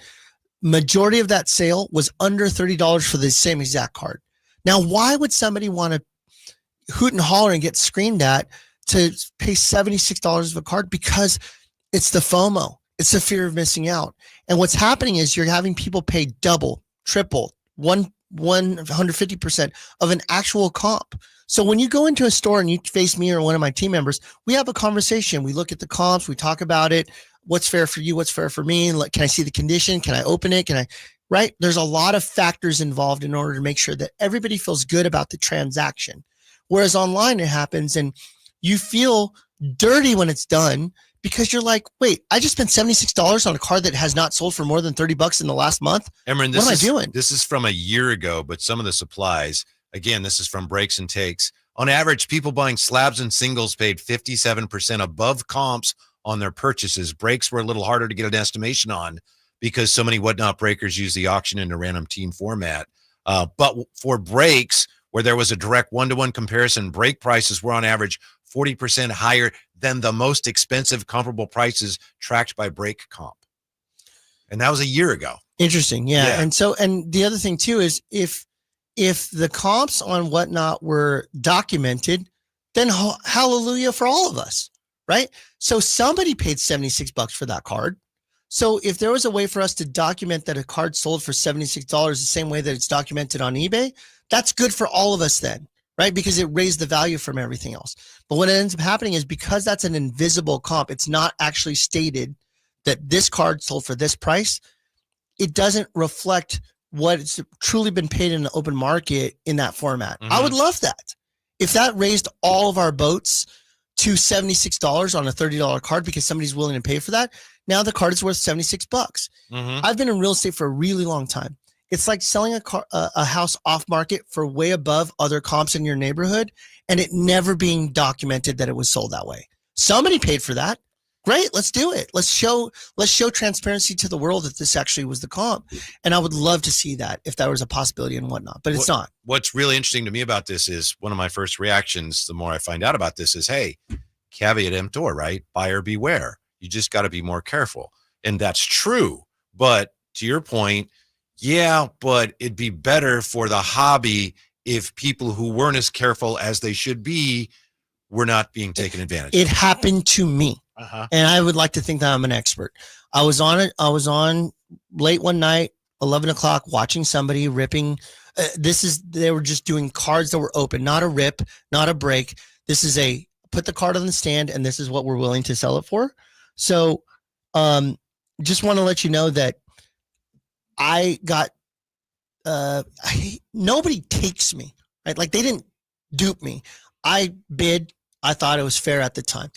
Majority of that sale was under $30 for the same exact card. Now, why would somebody want to hoot and holler and get screamed at to pay $76 of a card? Because it's the FOMO. It's the fear of missing out. And what's happening is you're having people pay double, triple, 150% of an actual comp. So when you go into a store and you face me or one of my team members, we have a conversation. We look at the comps. We talk about it. What's fair for you? What's fair for me? Can I see the condition? Can I open it? Right? There's a lot of factors involved in order to make sure that everybody feels good about the transaction. Whereas online it happens and you feel dirty when it's done because you're like, wait, I just spent $76 on a card that has not sold for more than $30 in the last month. Emron, What am I doing? This is from a year ago, but some of the supplies, again, this is from Breaks and Takes. On average, people buying slabs and singles paid 57% above comps on their purchases. Breaks were a little harder to get an estimation on because so many Whatnot breakers use the auction in a random team format. But for breaks, where there was a direct one-to-one comparison, break prices were on average 40% higher than the most expensive comparable prices tracked by Break Comp. And that was a year ago. Interesting. Yeah. Yeah. And the other thing too is if the comps on Whatnot were documented, then hallelujah for all of us, right? So somebody paid $76 for that card. So if there was a way for us to document that a card sold for $76 the same way that it's documented on eBay, that's good for all of us then, right? Because it raised the value from everything else. But what ends up happening is because that's an invisible comp, it's not actually stated that this card sold for this price. It doesn't reflect what's truly been paid in the open market in that format. I would love that. If that raised all of our boats to $76 on a $30 card because somebody's willing to pay for that, now the card is worth $76. I've been in real estate for a really long time. It's like selling a house off market for way above other comps in your neighborhood and it never being documented that it was sold that way. Somebody paid for that. Great, let's do it. Let's show transparency to the world that this actually was the comp. And I would love to see that if that was a possibility and whatnot, but it's not. What's really interesting to me about this is one of my first reactions, the more I find out about this, is, hey, caveat emptor, right? Buyer beware. You just got to be more careful. And that's true. But to your point, yeah, but it'd be better for the hobby if people who weren't as careful as they should be were not being taken advantage of. It happened to me. And I would like to think that I'm an expert. I was on late one night, 11 o'clock, watching somebody ripping. They were just doing cards that were open, not a rip, not a break. This is put the card on the stand and this is what we're willing to sell it for. So just want to let you know that I got nobody takes me, right? Like they didn't dupe me. I bid. I thought it was fair at the time.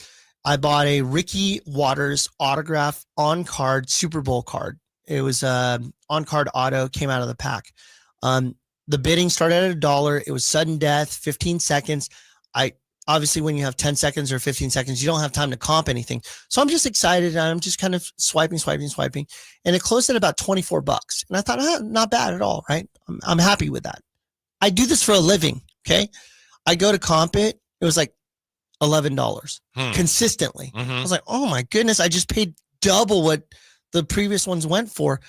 I bought a Ricky Watters autograph on card Super Bowl card. It was on card auto, came out of the pack. The bidding started at $1. It was sudden death, 15 seconds. Obviously when you have 10 seconds or 15 seconds, you don't have time to comp anything. So I'm just excited and I'm just kind of swiping. And it closed at about $24. And I thought, not bad at all, right? I'm happy with that. I do this for a living, okay? I go to comp it. It was like $11 consistently. I was like, oh my goodness, I just paid double what the previous ones went for.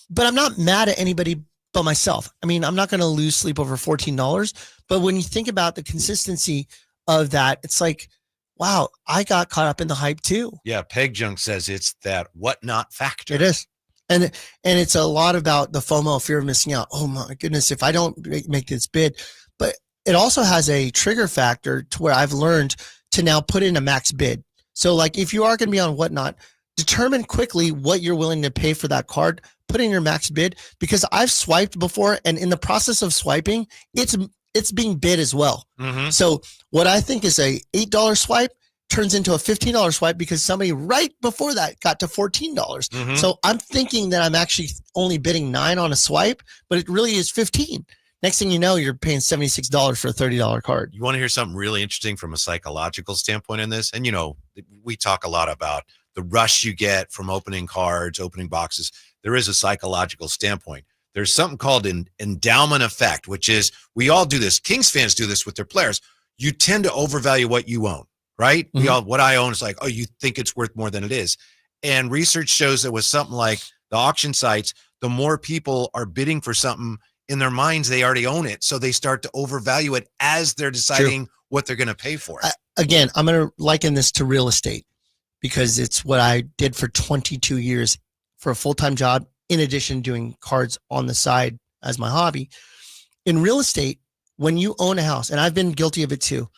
But I'm not mad at anybody but myself. I mean, I'm not going to lose sleep over $14. But when you think about the consistency of that, it's like, wow, I got caught up in the hype too. Yeah, Peg Junk says it's that whatnot factor. It is. And it's a lot about the FOMO, fear of missing out. Oh my goodness, if I don't make this bid. But it also has a trigger factor to where I've learned to now put in a max bid. So like if you are going to be on whatnot, determine quickly what you're willing to pay for that card, put in your max bid, because I've swiped before and in the process of swiping, it's being bid as well. So what I think is a $8 swipe turns into a $15 swipe because somebody right before that got to $14. So I'm thinking that I'm actually only bidding $9 on a swipe, but it really is $15. Next thing you know, you're paying $76 for a $30 card. You want to hear something really interesting from a psychological standpoint in this? And, you know, we talk a lot about the rush you get from opening cards, opening boxes. There is a psychological standpoint. There's something called an endowment effect, which is we all do this. Kings fans do this with their players. You tend to overvalue what you own, right? What I own is like, oh, you think it's worth more than it is. And research shows that with something like the auction sites, the more people are bidding for something in their minds, they already own it. So they start to overvalue it as they're deciding what they're going to pay for it. Again, I'm going to liken this to real estate because it's what I did for 22 years for a full-time job, in addition to doing cards on the side as my hobby. In real estate, when you own a house, and I've been guilty of it too,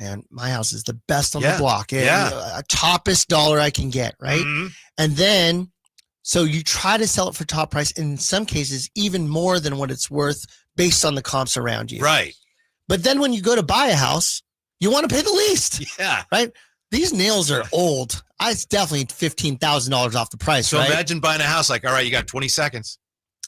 man, my house is the best on the block. A toppest dollar I can get, right? And then, so you try to sell it for top price, and in some cases, even more than what it's worth based on the comps around you. Right. But then when you go to buy a house, you want to pay the least. Yeah. Right? These nails are old. It's definitely $15,000 off the price. So right? imagine buying a house like, all right, you got 20 seconds,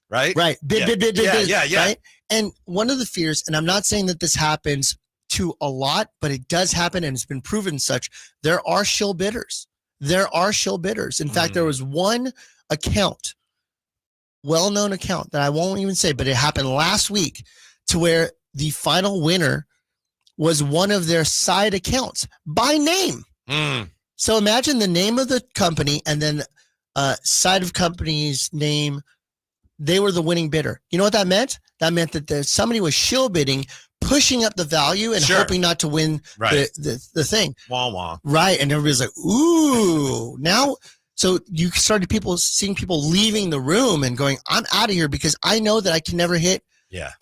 right? Right. Bid. Yeah. Right? And one of the fears, and I'm not saying that this happens to a lot, but it does happen and it's been proven such. There are shill bidders. In fact, there was one account, well-known account that I won't even say, but it happened last week to where the final winner was one of their side accounts by name. So imagine the name of the company and then side of company's name. They were the winning bidder. You know what that meant? That meant that somebody was shill bidding, pushing up the value and hoping not to win the thing. Wah, wah. Right. And everybody's like, ooh, now. So you started seeing people leaving the room and going, I'm out of here because I know that I can never hit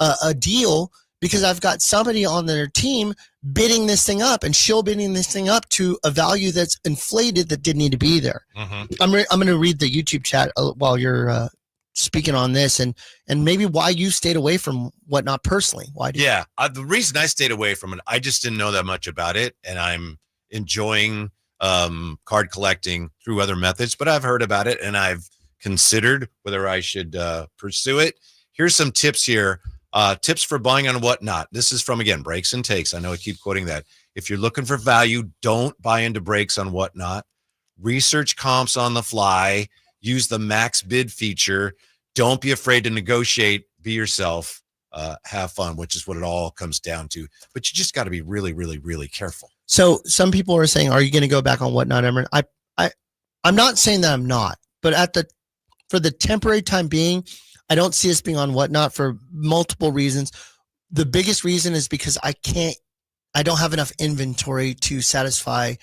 a deal because I've got somebody on their team bidding this thing up and shill bidding this thing up to a value that's inflated that didn't need to be there. I'm going to read the YouTube chat while you're speaking on this and maybe why you stayed away from Whatnot personally. Why? The reason I stayed away from it, I just didn't know that much about it, and I'm enjoying card collecting through other methods, but I've heard about it and I've considered whether I should pursue it. Here's some tips here. Tips for buying on Whatnot. This is from, again, Breaks and Takes. I know I keep quoting that. If you're looking for value, don't buy into breaks on Whatnot. Research comps on the fly. Use the max bid feature. Don't be afraid to negotiate. Be yourself. Have fun, which is what it all comes down to. But you just got to be really, really, really careful. So some people are saying, are you going to go back on Whatnot, Emran? I'm not saying that I'm not, but for the temporary time being, I don't see us being on Whatnot for multiple reasons. The biggest reason is because I don't have enough inventory to satisfy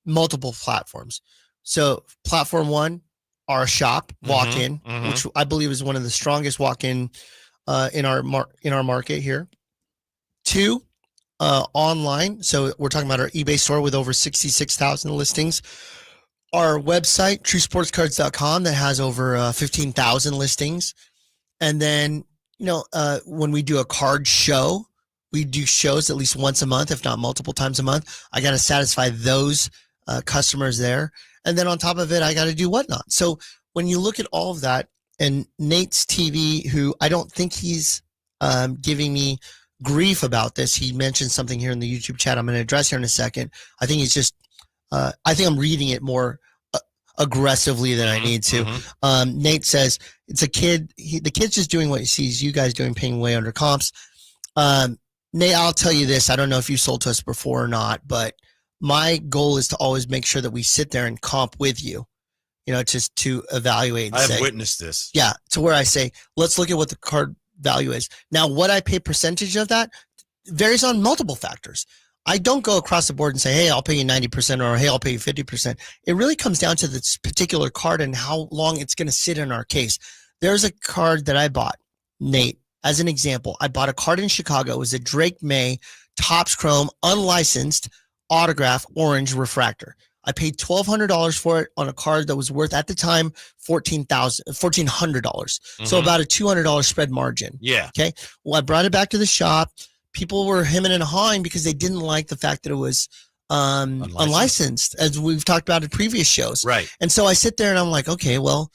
multiple platforms. So platform one, our shop walk-in, which I believe is one of the strongest walk-in in our market here. Two, online. So we're talking about our eBay store with over 66,000 listings. Our website, truesportscards.com, that has over 15,000 listings. And then, when we do a card show, we do shows at least once a month, if not multiple times a month. I got to satisfy those customers there. And then on top of it, I got to do Whatnot. So when you look at all of that, and Nate's TV, who I don't think he's giving me grief about this. He mentioned something here in the YouTube chat I'm going to address here in a second. I think he's just, I think I'm reading it more aggressively than I need to. Nate says, it's a kid. The kid's just doing what he sees you guys doing, paying way under comps. Nate, I'll tell you this. I don't know if you sold to us before or not, but my goal is to always make sure that we sit there and comp with you, just to evaluate. And I have witnessed this. Yeah, to where I say, let's look at what the card value is. Now, what I pay percentage of that varies on multiple factors. I don't go across the board and say, hey, I'll pay you 90% or hey, I'll pay you 50%. It really comes down to this particular card and how long it's going to sit in our case. There's a card that I bought, Nate, as an example. I bought a card in Chicago. It was a Drake May Topps Chrome unlicensed autograph orange refractor. I paid $1,200 for it on a card that was worth at the time $1,400. So about a $200 spread margin. Yeah. Okay. Well, I brought it back to the shop. People were hemming and hawing because they didn't like the fact that it was unlicensed, as we've talked about in previous shows. Right. And so I sit there and I'm like, okay, well,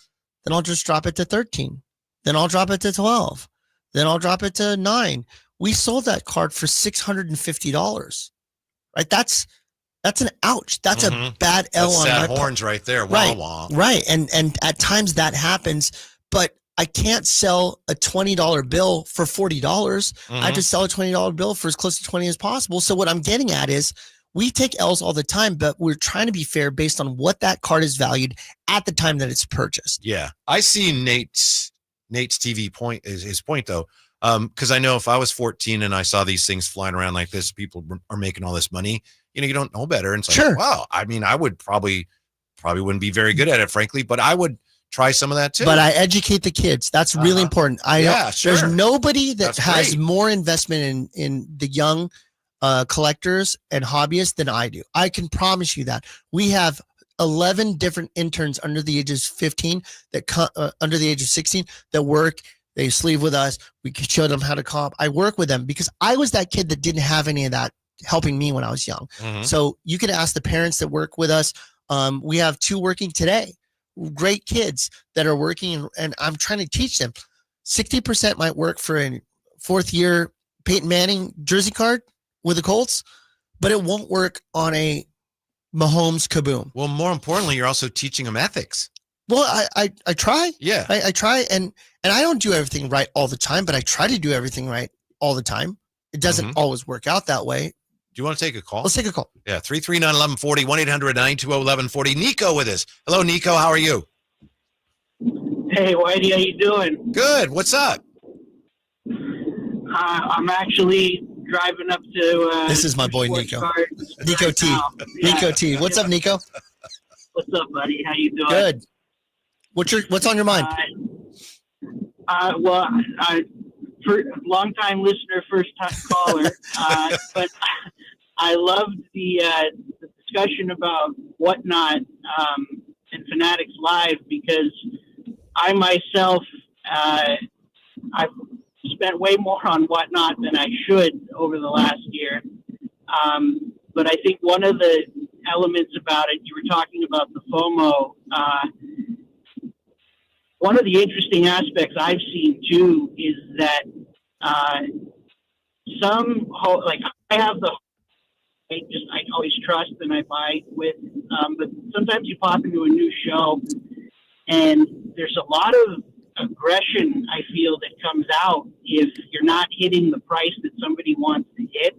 then I'll just drop it to 13. Then I'll drop it to 12. Then I'll drop it to 9. We sold that card for $650. Right. That's an ouch. That's a bad L on sad my horns right there. Right. Wah, wah. Right. And at times that happens, but I can't sell a $20 bill for $40. I have to sell a $20 bill for as close to 20 as possible. So what I'm getting at is we take L's all the time, but we're trying to be fair based on what that card is valued at the time that it's purchased. Yeah. I see Nate's TV point is his point though. Because I know if I was 14 and I saw these things flying around like this, people are making all this money. You don't know better. And it's like, wow. I mean, I would probably wouldn't be very good at it, frankly, but I would try some of that too. But I educate the kids. That's really important. There's nobody that has more investment in the young collectors and hobbyists than I do. I can promise you that. We have 11 different interns under the age of 15 under the age of 16 that work. They sleeve with us. We can show them how to comp. I work with them because I was that kid that didn't have any of that helping me when I was young. So you can ask the parents that work with us. We have 2 working today. Great kids that are working, and I'm trying to teach them. 60% might work for a 4th year Peyton Manning jersey card with the Colts, but it won't work on a Mahomes Kaboom. Well, more importantly, you're also teaching them ethics. Well, I try. Yeah. I try, and I don't do everything right all the time, but I try to do everything right all the time. It doesn't always work out that way. Do you want to take a call? Let's take a call. Yeah, 339-1140, 1-800-920-1140. Nico with us. Hello, Nico. How are you? Hey, Whitey. How you doing? Good. What's up? I'm actually driving up to... this is my boy, Nico. Nico T. Yeah. Nico T. What's up, Nico? What's up, buddy? How you doing? Good. What's on your mind? Well, long time listener, first time caller, but I loved the discussion about Whatnot and Fanatics Live because I myself I've spent way more on Whatnot than I should over the last year. But I think one of the elements about it, you were talking about the FOMO. One of the interesting aspects I've seen too is that I have I always trust and I buy with, but sometimes you pop into a new show and there's a lot of aggression I feel that comes out if you're not hitting the price that somebody wants to hit.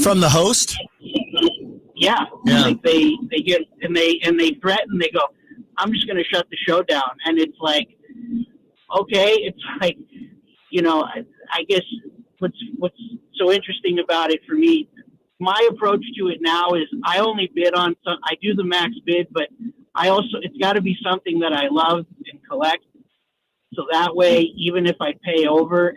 From the host? Yeah. Like they get and they threaten, they go, I'm just going to shut the show down. And it's like, okay, it's like, I guess what's so interesting about it for me, my approach to it now is I only bid on I do the max bid, but it's got to be something that I love and collect. So that way, even if I pay over,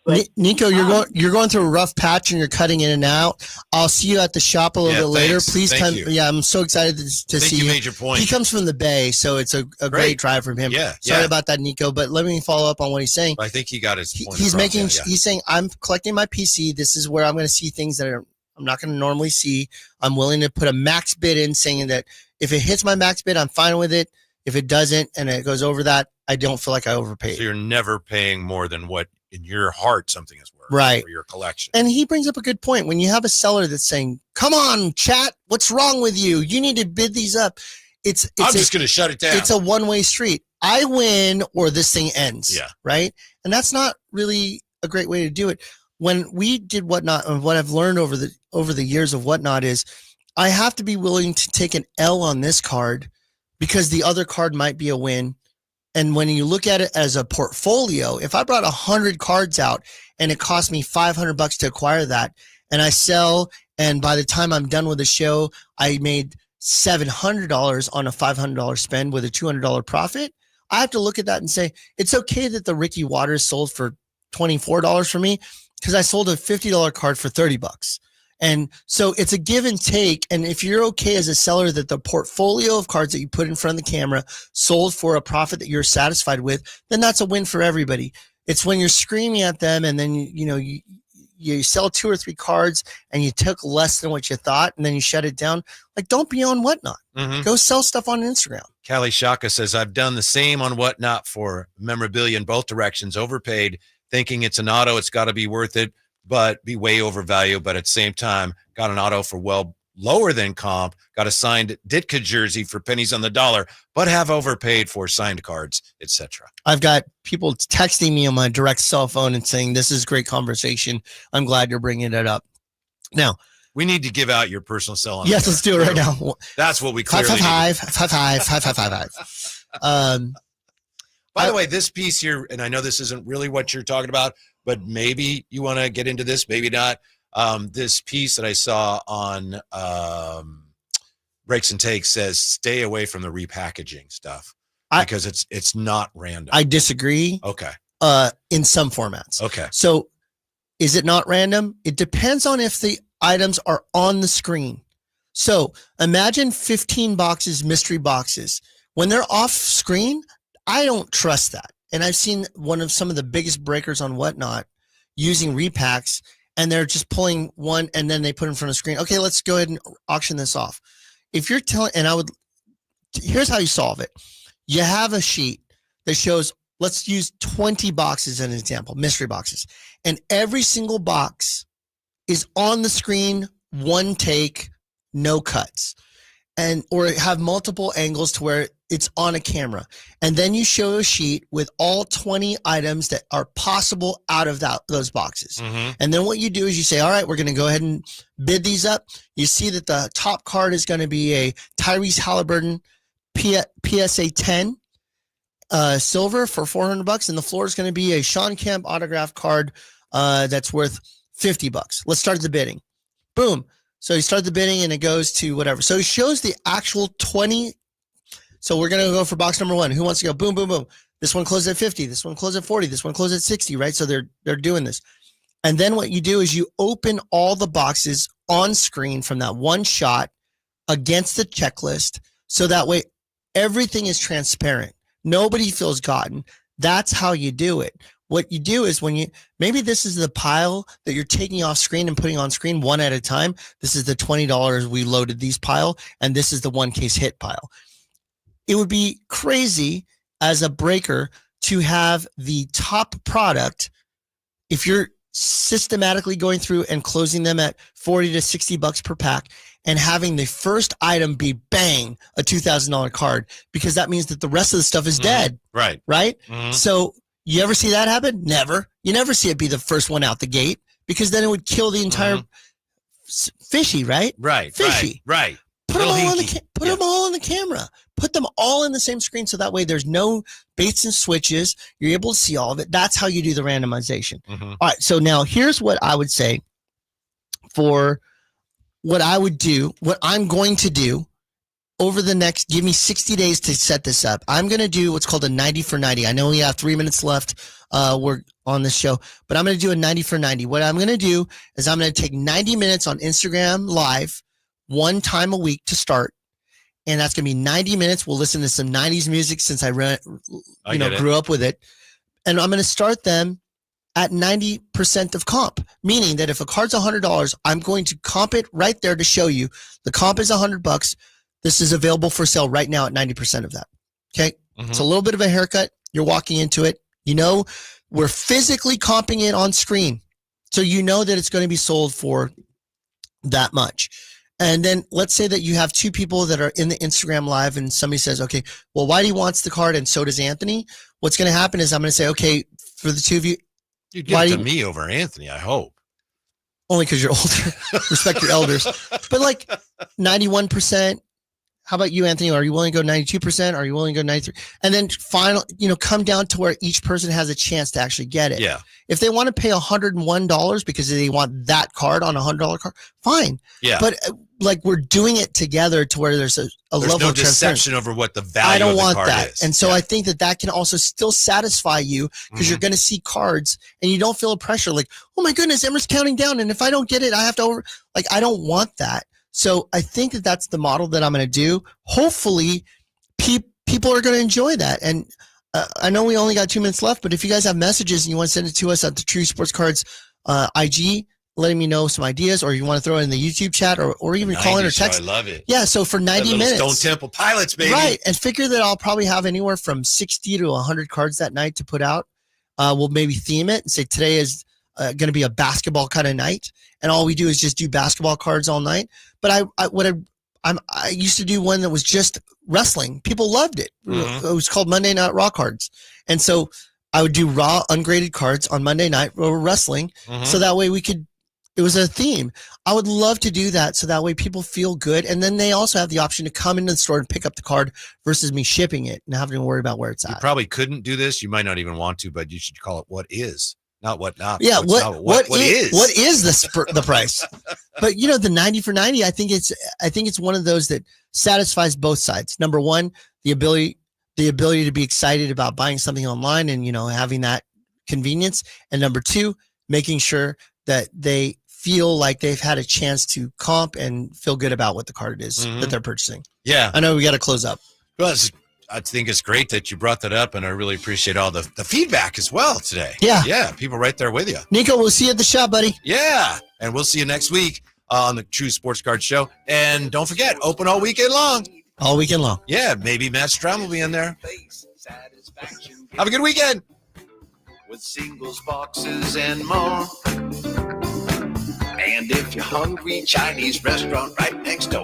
But Nico, you're going through a rough patch and you're cutting in and out. I'll see you at the shop a little bit later. Thanks. Please Thank come. you. Yeah, I'm so excited to I think see you you. made your point. He comes from the Bay, so it's a great drive from him. Yeah, Sorry yeah. about that, Nico, but let me follow up on what he's saying. I think he got his point. He's across. making. Yeah. He's saying, I'm collecting my PC. This is where I'm going to see things that I'm not going to normally see. I'm willing to put a max bid in, saying that if it hits my max bid, I'm fine with it. If it doesn't and it goes over that, I don't feel like I overpaid. So you're never paying more than what in your heart something is worth, Right. For your collection. And he brings up a good point. When you have a seller that's saying, "Come on, chat, what's wrong with you? You need to bid these up." I'm just going to shut it down. It's a one-way street. I win or this thing ends. Yeah. Right. And that's not really a great way to do it. When we did Whatnot, and what I've learned over the years of Whatnot is I have to be willing to take an L on this card because the other card might be a win. And when you look at it as a portfolio, if I brought 100 cards out and it cost me $500 to acquire that, and I sell, and by the time I'm done with the show, I made $700 on a $500 spend with a $200 profit, I have to look at that and say, it's okay that the Ricky Waters sold for $24 for me because I sold a $50 card for $30. And so it's a give and take. And if you're okay as a seller that the portfolio of cards that you put in front of the camera sold for a profit that you're satisfied with, then that's a win for everybody. It's when you're screaming at them and then you sell 2 or 3 cards and you took less than what you thought and then you shut it down. Like, don't be on Whatnot. Mm-hmm. Go sell stuff on Instagram. Callie Shaka says, I've done the same on Whatnot for memorabilia in both directions. Overpaid, thinking it's an auto, it's got to be worth it, but be way overvalued. But at the same time, got an auto for well lower than comp, got a signed Ditka jersey for pennies on the dollar, but have overpaid for signed cards, etc. I've got people texting me on my direct cell phone and saying, this is great conversation. I'm glad you're bringing it up. Now, we need to give out your personal cell. Yes, let's do it right now. That's what we clearly need. 555. By the way, this piece here, and I know this isn't really what you're talking about, but maybe you want to get into this, maybe not. This piece that I saw on Breaks and Takes says, stay away from the repackaging stuff because it's not random. I disagree. Okay. In some formats. Okay. So is it not random? It depends on if the items are on the screen. So imagine 15 boxes, mystery boxes. When they're off screen, I don't trust that. And I've seen some of the biggest breakers on Whatnot using repacks, and they're just pulling one and then they put it in front of the screen. Okay, let's go ahead and auction this off. If you're telling, here's how you solve it. You have a sheet that shows, let's use 20 boxes as an example, mystery boxes. And every single box is on the screen, one take, no cuts. Or have multiple angles to where it's on a camera. And then you show a sheet with all 20 items that are possible out of those boxes. Mm-hmm. And then what you do is you say, all right, we're going to go ahead and bid these up. You see that the top card is going to be a Tyrese Halliburton PSA 10 silver for $400. And the floor is going to be a Sean Kemp autograph card that's worth $50. Let's start the bidding. Boom. So you start the bidding and it goes to whatever. So it shows the actual 20. So we're going to go for box number 1. Who wants to go? Boom, boom, boom. This one closed at 50. This one closed at 40. This one closed at 60, right? So they're doing this. And then what you do is you open all the boxes on screen from that one shot against the checklist. So that way everything is transparent. Nobody feels gotten. That's how you do it. What you do is maybe this is the pile that you're taking off screen and putting on screen one at a time. This is the $20 we loaded these pile, and this is the one case hit pile. It would be crazy as a breaker to have the top product, if you're systematically going through and closing them at $40 to $60 per pack, and having the first item be bang, a $2,000 card, because that means that the rest of the stuff is dead. Right. Right. Mm-hmm. So you ever see that happen? Never. You never see it be the first one out the gate, because then it would kill the entire fishy, right? Right. Fishy. Right. Put them all them all on the camera. Put them all in the same screen, so that way there's no baits and switches. You're able to see all of it. That's how you do the randomization. Mm-hmm. All right. So now here's what I would say for what I would do, what I'm going to do over the next, give me 60 days to set this up. I'm going to do what's called a 90 for 90. I know we have 3 minutes left. We're on this show, but I'm going to do a 90 for 90. What I'm going to do is I'm going to take 90 minutes on Instagram Live one time a week to start. And that's going to be 90 minutes. We'll listen to some 90s music since I grew up with it. And I'm going to start them at 90% of comp, meaning that if a card's $100, I'm going to comp it right there to show you the comp is $100. This is available for sale right now at 90% of that. Okay. It's a little bit of a haircut. You're walking into it. You know, we're physically comping it on screen. So you know that it's going to be sold for that much. And then let's say that you have two people that are in the Instagram Live and somebody says, okay, well, Whitey wants the card and so does Anthony. What's going to happen is I'm going to say, okay, for the two of you, you give it to me over Anthony, I hope. Only because you're older. Respect your elders. But like 91%. How about you, Anthony? Are you willing to go 92%? Are you willing to go 93%? And then come down to where each person has a chance to actually get it. Yeah. If they want to pay $101 because they want that card on a $100 card, fine. Yeah. But like we're doing it together to where there's a level no of deception over what the value I don't of the want card that. is. And so I think that can also still satisfy you because you're going to see cards and you don't feel a pressure like, oh my goodness, Emmer's counting down. And if I don't get it, I have to I don't want that. So I think that's the model that I'm going to do. Hopefully people are going to enjoy that. And I know we only got 2 minutes left, but if you guys have messages and you want to send it to us at the True Sports Cards IG, letting me know some ideas, or you want to throw it in the YouTube chat or even call in or text. I love it. Yeah. So for 90 minutes. Stone Temple Pilots, baby. Right. And figure that I'll probably have anywhere from 60 to 100 cards that night to put out. We'll maybe theme it and say today is going to be a basketball kind of night. And all we do is just do basketball cards all night. But I used to do one that was just wrestling. People loved it. It was called Monday Night Raw cards. And so I would do raw ungraded cards on Monday night wrestling. So that way it was a theme. I would love to do that. So that way people feel good. And then they also have the option to come into the store and pick up the card versus me shipping it and having to worry about where it's at. You probably couldn't do this. You might not even want to, but you should call it what is. Not what not. Yeah, what is the price? But the 90 for 90, I think it's one of those that satisfies both sides. Number one, the ability to be excited about buying something online and having that convenience, and number two, making sure that they feel like they've had a chance to comp and feel good about what the card is that they're purchasing. Yeah, I know we got to close up. Well, I think it's great that you brought that up, and I really appreciate all the feedback as well today. Yeah, people right there with you. Nico, we'll see you at the shop, buddy. Yeah, and we'll see you next week on the True Sports Card Show. And don't forget, open all weekend long. All weekend long. Yeah, maybe Matt Strom will be in there. Have a good weekend. With singles, boxes, and more. And if you're hungry, Chinese restaurant right next door.